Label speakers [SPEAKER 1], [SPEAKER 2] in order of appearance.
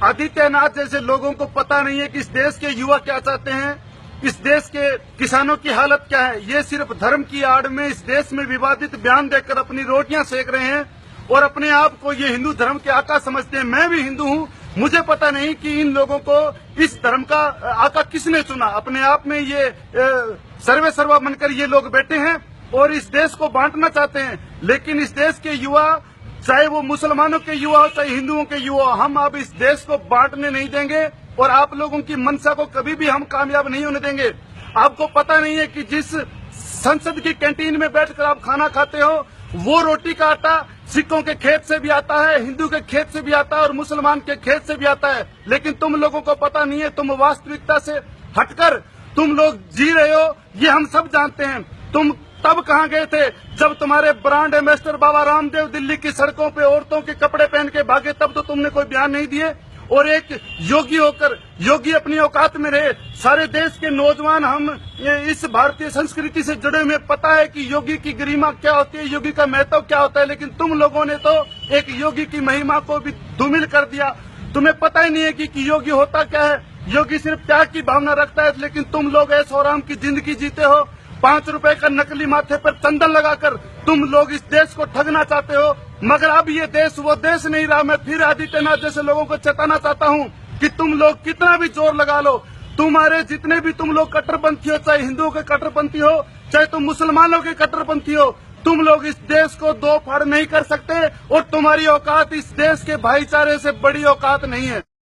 [SPEAKER 1] आदित्यनाथ जैसे लोगों को पता नहीं है कि इस देश के युवा क्या चाहते हैं, इस देश के किसानों की हालत क्या है। ये सिर्फ धर्म की आड़ में इस देश में विवादित बयान देकर अपनी रोटियां सेक रहे हैं और अपने आप को ये हिंदू धर्म के आका समझते हैं। मैं भी हिंदू हूँ, मुझे पता नहीं कि इन लोगों को इस धर्म का आका किसने चुना। अपने आप में ये सर्वे सर्वा बनकर ये लोग बैठे हैं और इस देश को बांटना चाहते हैं। लेकिन इस देश के युवा, चाहे वो मुसलमानों के युवा हो चाहे हिंदुओं के युवा, हम अब इस देश को बांटने नहीं देंगे और आप लोगों की मंशा को कभी भी हम कामयाब नहीं होने देंगे। आपको पता नहीं है कि जिस संसद की कैंटीन में बैठकर आप खाना खाते हो, वो रोटी का आटा सिखों के खेत से भी आता है, हिंदू के खेत से भी आता है और मुसलमान के खेत से भी आता है। लेकिन तुम लोगों को पता नहीं है, तुम वास्तविकता से हटकर तुम लोग जी रहे हो, ये हम सब जानते हैं। तुम तब कहाँ गए थे जब तुम्हारे ब्रांड एम्बेसडर बाबा रामदेव दिल्ली की सड़कों पे औरतों के कपड़े पहन के भागे, तब तो तुमने कोई बयान नहीं दिए। और एक योगी होकर योगी अपनी औकात में रहे। सारे देश के नौजवान हम इस भारतीय संस्कृति से जुड़े हुए, पता है कि योगी की गरिमा क्या होती है, योगी का महत्व क्या होता है। लेकिन तुम लोगों ने तो एक योगी की महिमा को भी धूमिल कर दिया। तुम्हें पता ही नहीं है कि योगी होता क्या है। योगी सिर्फ त्याग की भावना रखता है, लेकिन तुम लोग ऐशो आराम की जिंदगी जीते हो। 5 रुपए का नकली माथे पर चंदन लगाकर तुम लोग इस देश को ठगना चाहते हो। मगर अब ये देश वो देश नहीं रहा। मैं फिर आदित्यनाथ जैसे लोगों को चेताना चाहता हूँ कि तुम लोग कितना भी जोर लगा लो, तुम्हारे जितने भी तुम लोग कट्टरपंथी हो, चाहे हिंदुओं के कट्टरपंथी हो चाहे तुम मुसलमानों के कट्टरपंथी हो, तुम लोग इस देश को दो फाड़ नहीं कर सकते और तुम्हारी औकात इस देश के भाईचारे से बड़ी औकात नहीं है।